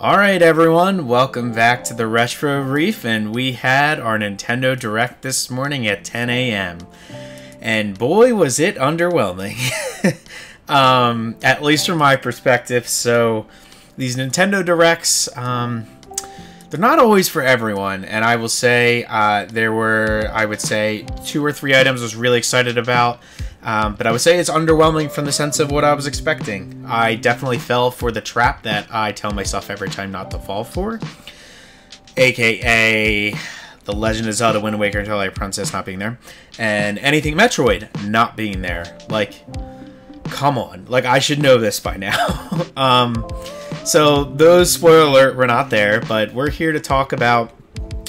Alright everyone, welcome back to the Retro Reef, and we had our Nintendo Direct this morning at 10 a.m. And boy was it underwhelming. At least from my perspective. So these Nintendo Directs, they're not always for everyone, and I will say there were, I would say, 2 or 3 items I was really excited about. But I would say it's underwhelming from the sense of what I was expecting. I definitely fell for the trap that I tell myself every time not to fall for. AKA The Legend of Zelda Wind Waker and Twilight Princess not being there. And anything Metroid not being there. Like, come on. Like, I should know this by now. So, those, spoiler alert, were not there. But we're here to talk about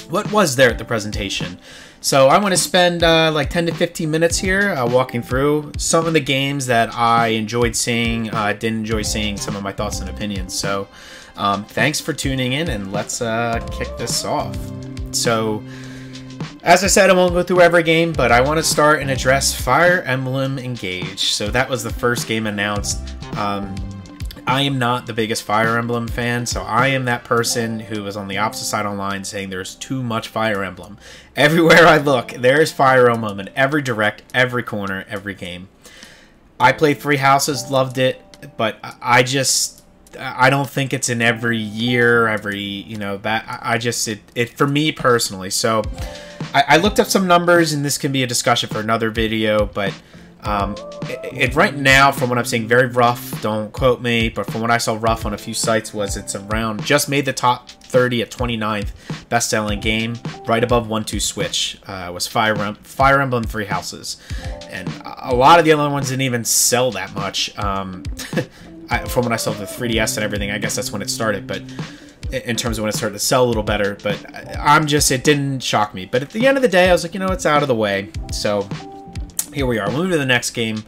what was there at the presentation. So I want to spend like 10 to 15 minutes here walking through some of the games that I enjoyed seeing, didn't enjoy seeing, some of my thoughts and opinions. So thanks for tuning in, and let's kick this off. So as I said, I won't go through every game, but I want to start and address Fire Emblem Engage. So that was the first game announced. I am not the biggest Fire Emblem fan, so I am that person who was on the opposite side online saying there's too much Fire Emblem. Everywhere I look, there's Fire Emblem in every direct, every corner, every game. I played Three Houses, loved it, but I don't think it's in every year, it for me personally. So I looked up some numbers, and this can be a discussion for another video, but right now, from what I'm seeing, very rough, don't quote me, but from what I saw rough on a few sites was it's around, just made the top 30 at 29th best-selling game, right above 1-2 Switch, was Fire Emblem Three Houses. And a lot of the other ones didn't even sell that much. From what I saw the 3DS and everything, I guess that's when it started, but in terms of when it started to sell a little better, but it didn't shock me. But at the end of the day, I was like, it's out of the way, so here we are. We'll move to the next game.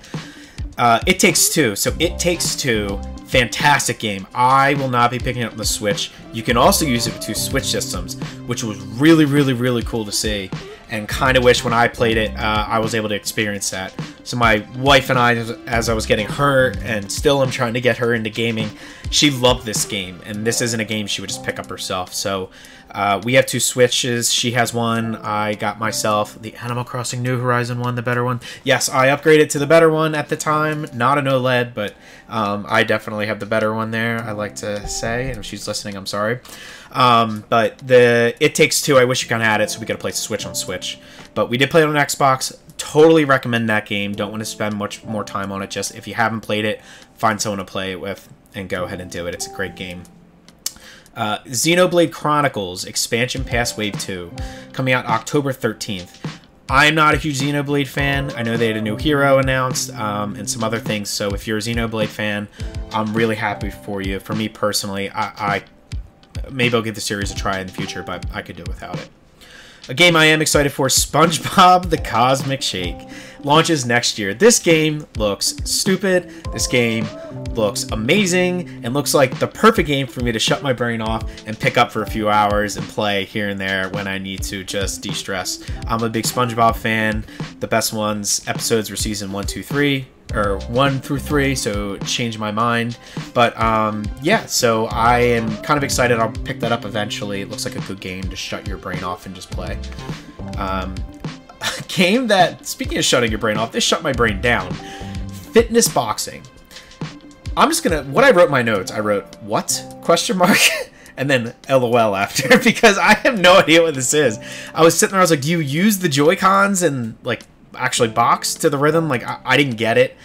It Takes Two. So It Takes Two, fantastic game. I will not be picking it up on the Switch. You can also use it with 2 Switch systems, which was really, really, really cool to see. And kind of wish when I played it, I was able to experience that. So my wife and I, as I was getting her, and still I'm trying to get her into gaming, she loved this game. And this isn't a game she would just pick up herself. So we have 2 Switches. She has one. I got myself the Animal Crossing New Horizon one, the better one. Yes, I upgraded to the better one at the time. Not an OLED, but I definitely have the better one there, I like to say. And if she's listening, I'm sorry. But the It Takes Two, I wish you kind of had it, so we got to play Switch on Switch. But we did play it on Xbox. Totally recommend that game. Don't want to spend much more time on it. Just if you haven't played it, find someone to play it with and go ahead and do it. It's a great game. Xenoblade Chronicles Expansion Pass Wave 2, coming out October 13th. I'm not a huge Xenoblade fan. I know they had a new hero announced and some other things, so if you're a Xenoblade fan, I'm really happy for you. For me personally, maybe I'll give the series a try in the future, but I could do without it. A game I am excited for, SpongeBob the Cosmic Shake, launches next year. This game looks stupid. This game looks amazing and looks like the perfect game for me to shut my brain off and pick up for a few hours and play here and there when I need to just de-stress. I'm a big SpongeBob fan. The best episodes were season 1, 2, 3. Or 1 through 3, so it changed my mind. But yeah, so I am kind of excited. I'll pick that up eventually. It looks like a good game to shut your brain off and just play. A game that, speaking of shutting your brain off, this shut my brain down. Fitness boxing. I'm just gonna, what I wrote in my notes, I wrote, what? Question mark? And then LOL after, because I have no idea what this is. I was sitting there, I was like, do you use the Joy-Cons and, like, actually box to the rhythm? Like, I didn't get it.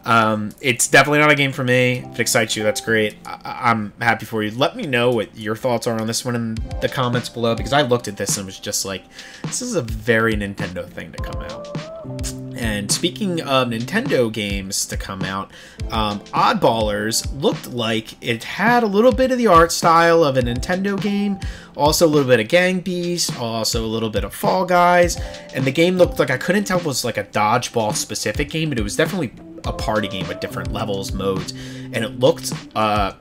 It's definitely not a game for me. If it excites you, that's great. I'm happy for you. Let me know what your thoughts are on this one in the comments below, because I looked at this and was just like, this is a very Nintendo thing to come out. And speaking of Nintendo games to come out, Oddballers looked like it had a little bit of the art style of a Nintendo game, also a little bit of Gang Beasts, also a little bit of Fall Guys, and the game looked like, I couldn't tell if it was like a dodgeball specific game, but it was definitely a party game with different levels, modes, and it looked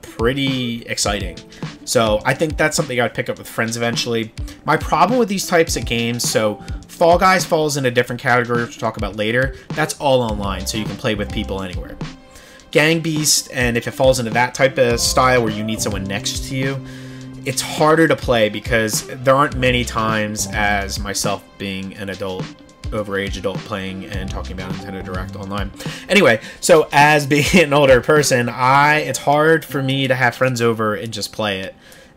pretty exciting. So I think that's something I'd pick up with friends eventually. My problem with these types of games, so Fall Guys falls in a different category, which we'll talk about later. That's all online, so you can play with people anywhere. Gang Beast, and if it falls into that type of style where you need someone next to you, it's harder to play because there aren't many times as myself being an adult, overage adult, playing and talking about Nintendo Direct online. Anyway, so as being an older person, it's hard for me to have friends over and just play it.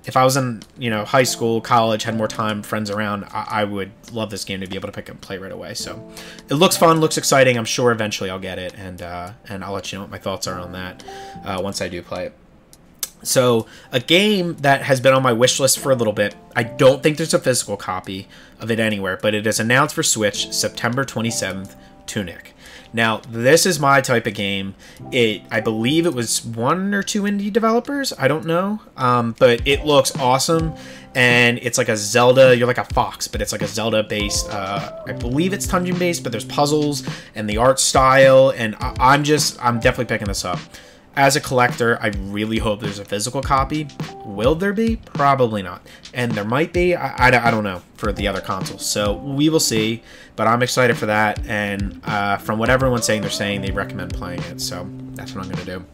If I was in, high school, college, had more time, friends around, I would love this game to be able to pick up and play right away. So it looks fun, looks exciting. I'm sure eventually I'll get it, and I'll let you know what my thoughts are on that once I do play it. So a game that has been on my wish list for a little bit. I don't think there's a physical copy of it anywhere, but it is announced for Switch September 27th, Tunic. Now, this is my type of game. I believe it was 1 or 2 indie developers. I don't know. But it looks awesome. And it's like a Zelda. You're like a fox, but it's like a Zelda-based. I believe it's dungeon-based, but there's puzzles and the art style. And I'm definitely picking this up. As a collector, I really hope there's a physical copy. Will there be? Probably not. And there might be. I don't know for the other consoles. So we will see. But I'm excited for that. And from what everyone's saying, they're saying they recommend playing it. So that's what I'm going to do.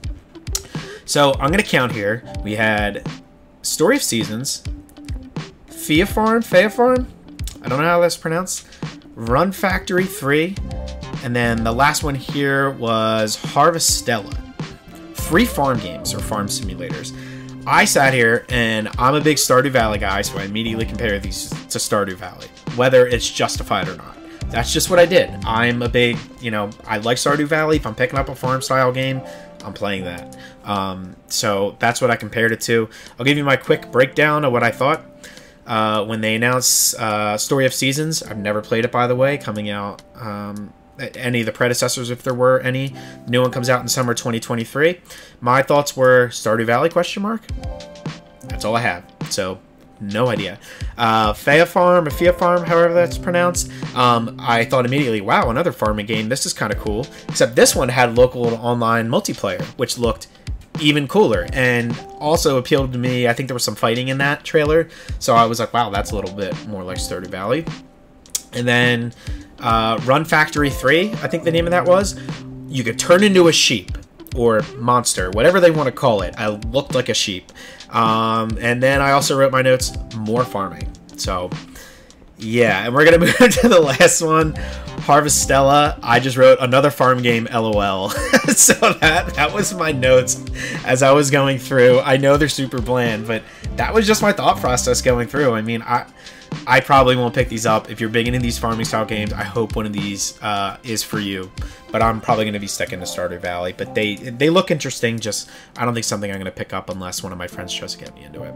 So I'm going to count here. We had Story of Seasons, Fia Farm, I don't know how that's pronounced, Run Factory 3, and then the last one here was Harvestella. 3 farm games or farm simulators. I sat here and I'm a big Stardew Valley guy, so I immediately compared these to Stardew Valley, whether it's justified or not. That's just what I did. I'm a big, I like Stardew Valley. If I'm picking up a farm style game, I'm playing that. So that's what I compared it to. I'll give you my quick breakdown of what I thought. When they announced Story of Seasons, I've never played it, by the way, coming out any of the predecessors, if there were any. The new one comes out in summer 2023. My thoughts were Stardew Valley, ? That's all I have. So, no idea. Fia Farm, however that's pronounced. I thought immediately, wow, another farming game. This is kind of cool. Except this one had local online multiplayer, which looked even cooler and also appealed to me. I think there was some fighting in that trailer. So I was like, wow, that's a little bit more like Stardew Valley. And then Run Factory 3, I think the name of that was. You could turn into a sheep or monster, whatever they want to call it. I looked like a sheep. And then I also wrote my notes, more farming. So, yeah. And we're going to move to the last one, Harvestella. I just wrote another farm game, LOL. So that was my notes as I was going through. I know they're super bland, but that was just my thought process going through. I mean, I probably won't pick these up. If you're big into these farming style games, I hope one of these is for you. But I'm probably going to be sticking to Stardew Valley. But they look interesting. Just I don't think something I'm going to pick up unless one of my friends tries to get me into it.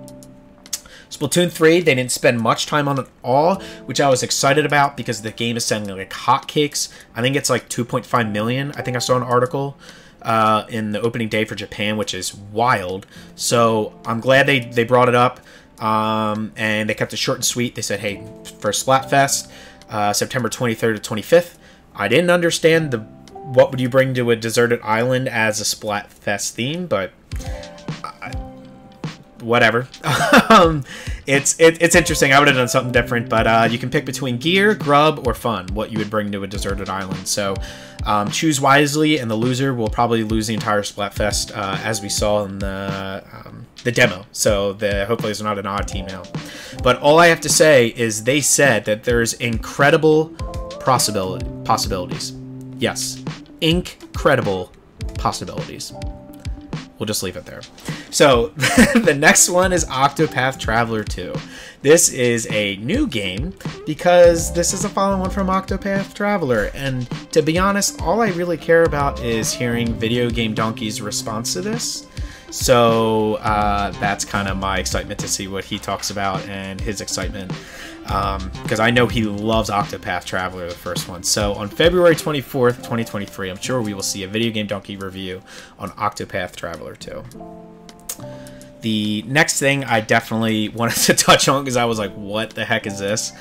Splatoon 3, they didn't spend much time on it at all, which I was excited about because the game is selling like hotcakes. I think it's like 2.5 million. I think I saw an article in the opening day for Japan, which is wild. So I'm glad they brought it up. And they kept it short and sweet. They said, hey, for Splatfest, September 23rd to 25th. I didn't understand what would you bring to a deserted island as a Splatfest theme, but whatever. It's interesting. I would have done something different, but you can pick between gear, grub, or fun, what you would bring to a deserted island. So choose wisely, and the loser will probably lose the entire Splatfest, as we saw in the demo. So hopefully there's not an odd team out. But all I have to say is they said that there's incredible possibilities. Yes, incredible possibilities. We'll just leave it there. So the next one is Octopath Traveler 2. This is a new game because this is a follow on from Octopath Traveler. And to be honest, all I really care about is hearing Video Game Donkey's response to this. So that's kind of my excitement to see what he talks about and his excitement. Because I know he loves Octopath Traveler, the first one. So on February 24th, 2023, I'm sure we will see a Video Game Donkey review on Octopath Traveler 2. The next thing I definitely wanted to touch on because I was like, what the heck is this?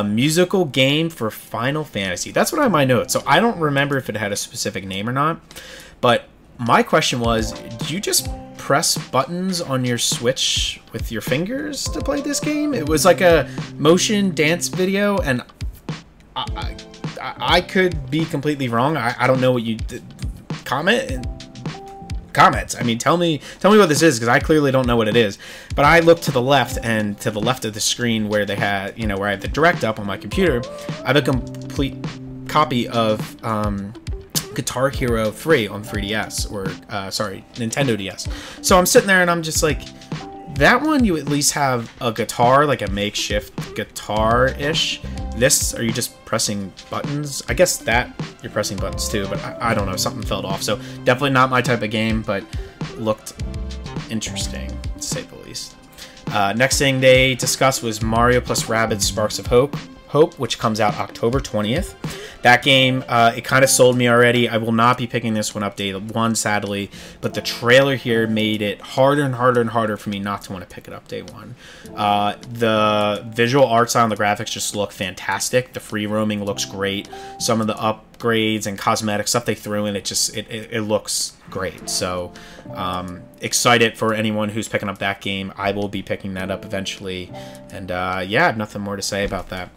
Musical game for Final Fantasy. That's what I have in my notes. So I don't remember if it had a specific name or not. But my question was, do you just press buttons on your Switch with your fingers to play this game? It was like a motion dance video, and I could be completely wrong. I don't know what you comment. comments. I mean, tell me what this is, because I clearly don't know what it is. But I looked to the left, and to the left of the screen where they had, you know, where I have the direct up on my computer, I have a complete copy of Guitar Hero 3 on 3DS, or sorry, Nintendo DS. So I'm sitting there and I'm just like, that one you at least have a guitar, like a makeshift guitar-ish. This, are you just pressing buttons? I guess that you're pressing buttons too, but I don't know, something felt off. So definitely not my type of game, but looked interesting, to say the least. Next thing they discussed was Mario plus Rabbids Sparks of Hope, which comes out October 20th. That game, it kind of sold me already. I will not be picking this one up day one, sadly, but the trailer here made it harder and harder and harder for me not to want to pick it up day one. The visual art style and the graphics just look fantastic. The free roaming looks great. Some of the upgrades and cosmetic stuff they threw in, it looks great. So excited for anyone who's picking up that game. I will be picking that up eventually, and yeah, I have nothing more to say about that.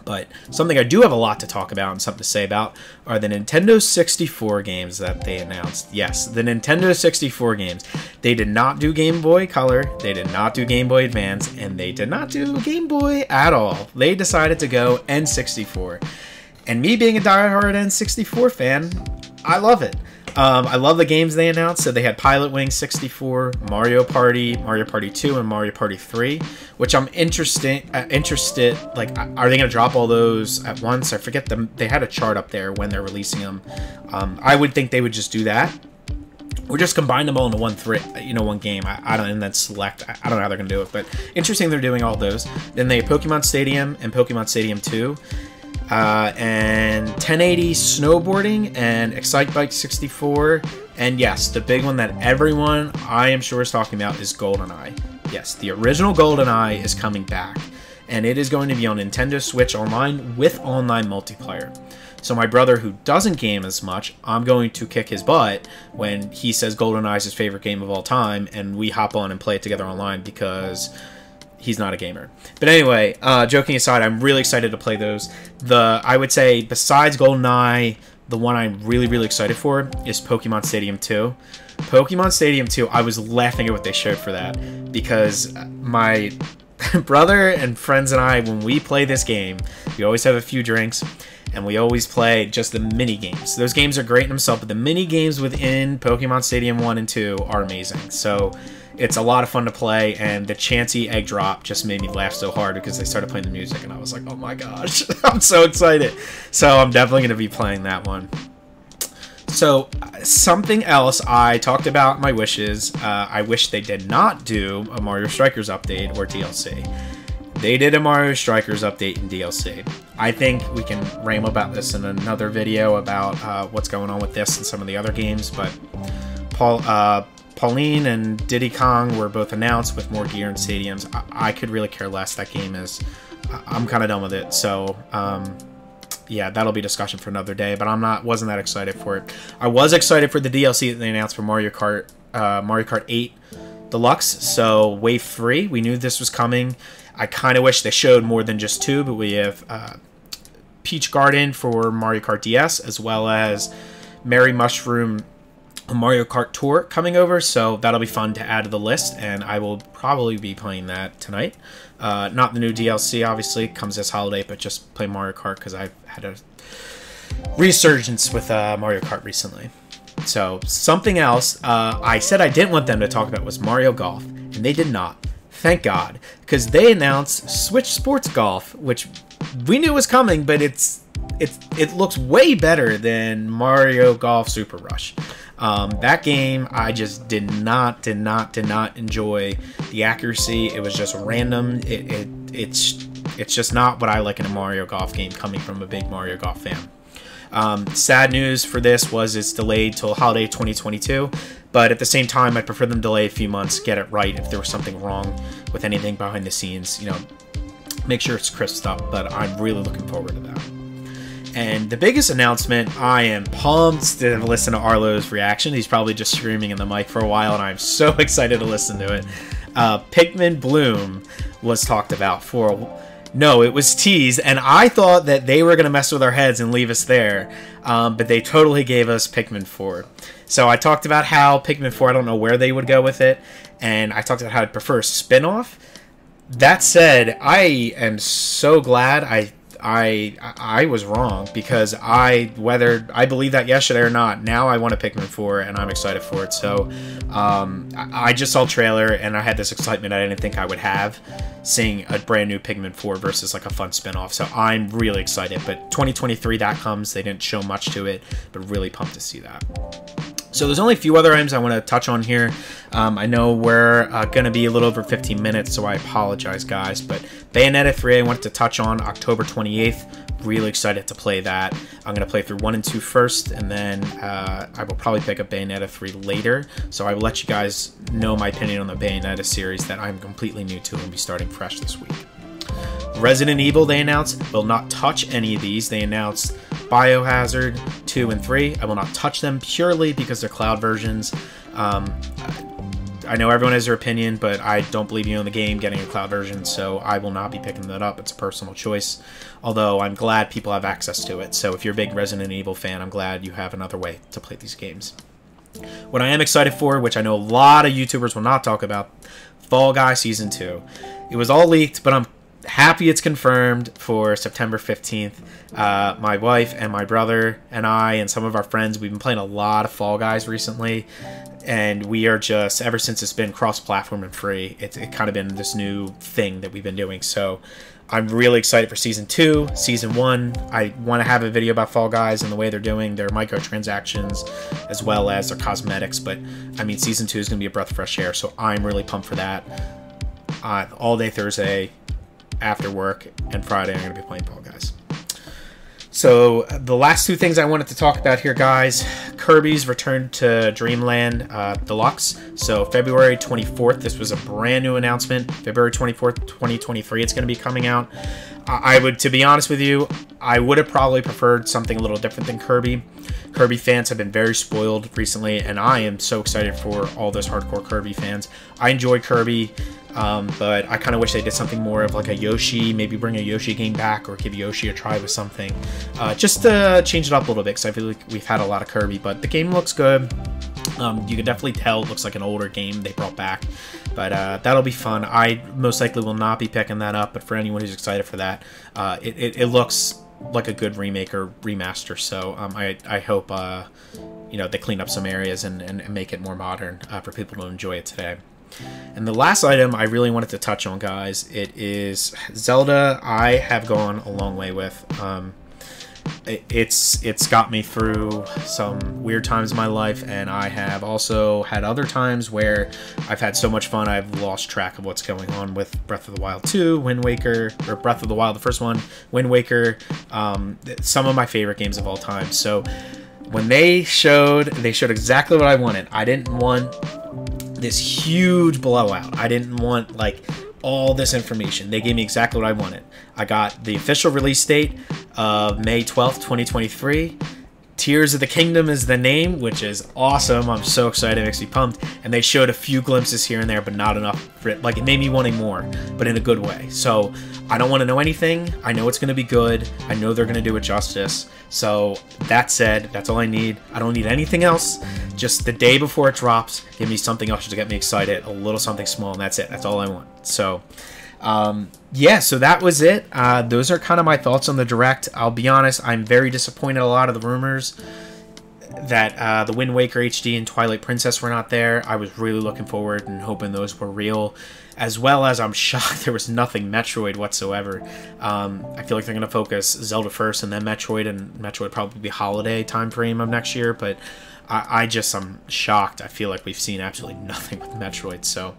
But something I do have a lot to talk about and something to say about are the Nintendo 64 games that they announced. Yes, the Nintendo 64 games. They did not do Game Boy Color, they did not do Game Boy Advance, and they did not do Game Boy at all. They decided to go N64. And me being a diehard N64 fan, I love it. I love the games they announced. So they had Pilot Wing 64, Mario Party, Mario Party 2, and Mario Party 3, which I'm interested. Like, are they going to drop all those at once? I forget them. They had a chart up there when they're releasing them. I would think they would just do that, or just combine them all into one game. I don't, and then select. I don't know how they're going to do it, but interesting they're doing all those. Then they have Pokemon Stadium and Pokemon Stadium 2. And 1080 snowboarding and Excite Bike 64, and yes, the big one that everyone I am sure is talking about is GoldenEye. Yes, the original GoldenEye is coming back, and it is going to be on Nintendo Switch Online with online multiplayer. So my brother, who doesn't game as much, I'm going to kick his butt when he says GoldenEye is his favorite game of all time, and we hop on and play it together online, because he's not a gamer. But anyway, joking aside, I'm really excited to play those. I would say, besides GoldenEye, the one I'm really, really excited for is Pokemon Stadium 2. Pokemon Stadium 2, I was laughing at what they showed for that, because my brother and friends and I, when we play this game, we always have a few drinks, and we always play just the mini games. Those games are great in themselves, but the mini games within Pokemon Stadium 1 and 2 are amazing. So it's a lot of fun to play, and the Chansey egg drop just made me laugh so hard because they started playing the music, and I was like, oh my gosh, I'm so excited. So I'm definitely going to be playing that one. So something else I talked about my wishes. I wish they did not do a Mario Strikers update or DLC. They did a Mario Strikers update and DLC. I think we can ramble about this in another video about what's going on with this and some of the other games, but Pauline and Diddy Kong were both announced with more gear and stadiums. I could really care less. That game is, I'm kind of done with it. So, yeah, that'll be discussion for another day. But wasn't that excited for it. I was excited for the DLC that they announced for Mario Kart 8 Deluxe. So Wave 3, we knew this was coming. I kind of wish they showed more than just 2, but we have Peach Garden for Mario Kart DS, as well as Merry Mushroom Mario Kart Tour coming over, so that'll be fun to add to the list, and I will probably be playing that tonight. Not the new DLC, obviously, comes this holiday, but just play Mario Kart because I've had a resurgence with Mario Kart recently. So, something else I said I didn't want them to talk about was Mario Golf, and they did not. Thank God, because they announced Switch Sports Golf, which we knew was coming, but it looks way better than Mario Golf Super Rush. That game, I just did not enjoy the accuracy. It was just random. It's just not what I like in a Mario Golf game, coming from a big Mario Golf fan. Sad news for this was it's delayed till holiday 2022, but at the same time, I'd prefer them delay a few months, get it right if there was something wrong with anything behind the scenes, you know, make sure it's crisped up, but I'm really looking forward to that. And the biggest announcement, I am pumped to listen to Arlo's reaction. He's probably just screaming in the mic for a while, and I'm so excited to listen to it. Pikmin Bloom was talked about for No, it was teased, and I thought that they were going to mess with our heads and leave us there, but they totally gave us Pikmin 4. So I talked about how Pikmin 4, I don't know where they would go with it, and I talked about how I'd prefer a spin-off. That said, I am so glad I was wrong, because whether I believe that yesterday or not, now I want a Pikmin 4 and I'm excited for it. So I just saw the trailer and I had this excitement I didn't think I would have, seeing a brand new Pikmin 4 versus like a fun spin-off. So I'm really excited. But 2023, that comes. They didn't show much to it, but really pumped to see that. So there's only a few other items I want to touch on here. I know we're going to be a little over 15 minutes, so I apologize, guys. But Bayonetta 3 I wanted to touch on October 28th. Really excited to play that. I'm going to play through 1 and 2 first, and then I will probably pick up Bayonetta 3 later. So I will let you guys know my opinion on the Bayonetta series that I'm completely new to and will be starting fresh this week. Resident Evil, they announced, will not touch any of these. They announced Biohazard 2 and 3. I will not touch them purely because they're cloud versions. I know everyone has their opinion, but I don't believe you in the game getting a cloud version, so I will not be picking that up. It's a personal choice, although I'm glad people have access to it. So if you're a big Resident Evil fan, I'm glad you have another way to play these games. What I am excited for, which I know a lot of YouTubers will not talk about, Fall Guys Season 2. It was all leaked, but I'm happy it's confirmed for September 15th. My wife and my brother and I and some of our friends, we've been playing a lot of Fall Guys recently, and we are just, ever since it's been cross-platform and free, it's kind of been this new thing that we've been doing. So I'm really excited for Season 2. Season 1, I want to have a video about Fall Guys and the way they're doing their microtransactions as well as their cosmetics, but I mean, Season 2 is going to be a breath of fresh air, so I'm really pumped for that. All day Thursday, after work, and Friday I'm going to be playing Fall Guys. So the last two things I wanted to talk about here, guys. Kirby's return to Dreamland Deluxe. So February 24th, this was a brand new announcement. February 24th, 2023, it's going to be coming out. To be honest with you, I would have probably preferred something a little different than Kirby. Kirby fans have been very spoiled recently, and I am so excited for all those hardcore Kirby fans. I enjoy Kirby. But I kind of wish they did something more of like a Yoshi, maybe bring a Yoshi game back or give Yoshi a try with something. Just to change it up a little bit, because I feel like we've had a lot of Kirby, but the game looks good. You can definitely tell it looks like an older game they brought back, but that'll be fun. I most likely will not be picking that up, but for anyone who's excited for that, it looks like a good remake or remaster, so I hope you know, they clean up some areas and make it more modern for people to enjoy it today. And the last item I really wanted to touch on, guys, it is Zelda. I have gone a long way with. It's got me through some weird times in my life, and I have also had other times where I've had so much fun I've lost track of what's going on with Breath of the Wild 2, Wind Waker, or Breath of the Wild, the first one, Wind Waker, some of my favorite games of all time. So when they showed exactly what I wanted. I didn't want this huge blowout. I didn't want like all this information. They gave me exactly what I wanted. I got the official release date of May 12th, 2023. Tears of the Kingdom is the name, which is awesome. I'm so excited. It makes me pumped. And they showed a few glimpses here and there, but not enough for it. Like, it made me wanting more, but in a good way. So I don't want to know anything. I know it's going to be good. I know they're going to do it justice. So that said, that's all I need. I don't need anything else. Just the day before it drops, give me something else to get me excited. A little something small, and that's it. That's all I want. So yeah, so that was it. Those are kind of my thoughts on the Direct. I'll be honest, I'm very disappointed a lot of the rumors that the Wind Waker HD and Twilight Princess were not there. I was really looking forward and hoping those were real, as well as I'm shocked there was nothing Metroid whatsoever. I feel like they're going to focus Zelda first and then Metroid, and Metroid probably be holiday time frame of next year, but I'm shocked. I feel like we've seen absolutely nothing with Metroid, so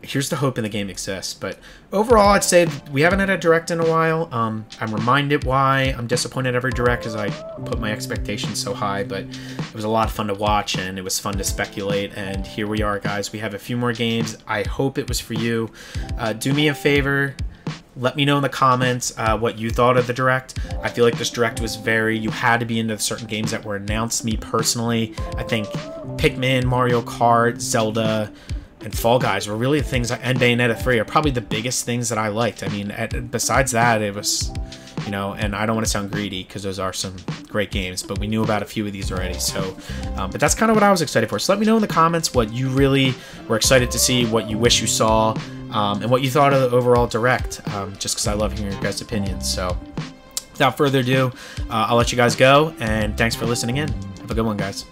here's the hope in the game exists. But overall, I'd say we haven't had a Direct in a while. I'm reminded why I'm disappointed every Direct, as I put my expectations so high, but it was a lot of fun to watch and it was fun to speculate, and here we are, guys. We have a few more games. I hope it was for you. Do me a favor, let me know in the comments what you thought of the Direct. I feel like this Direct was you had to be into certain games that were announced. Me personally, I think Pikmin, Mario Kart, Zelda, and Fall Guys were really the things, and Bayonetta 3 are probably the biggest things that I liked. I mean, besides that, it was, you know, and I don't want to sound greedy because those are some great games, but we knew about a few of these already. So, but that's kind of what I was excited for. So let me know in the comments what you really were excited to see, what you wish you saw, and what you thought of the overall Direct, just because I love hearing your guys' opinions. So without further ado, I'll let you guys go, and thanks for listening in. Have a good one, guys.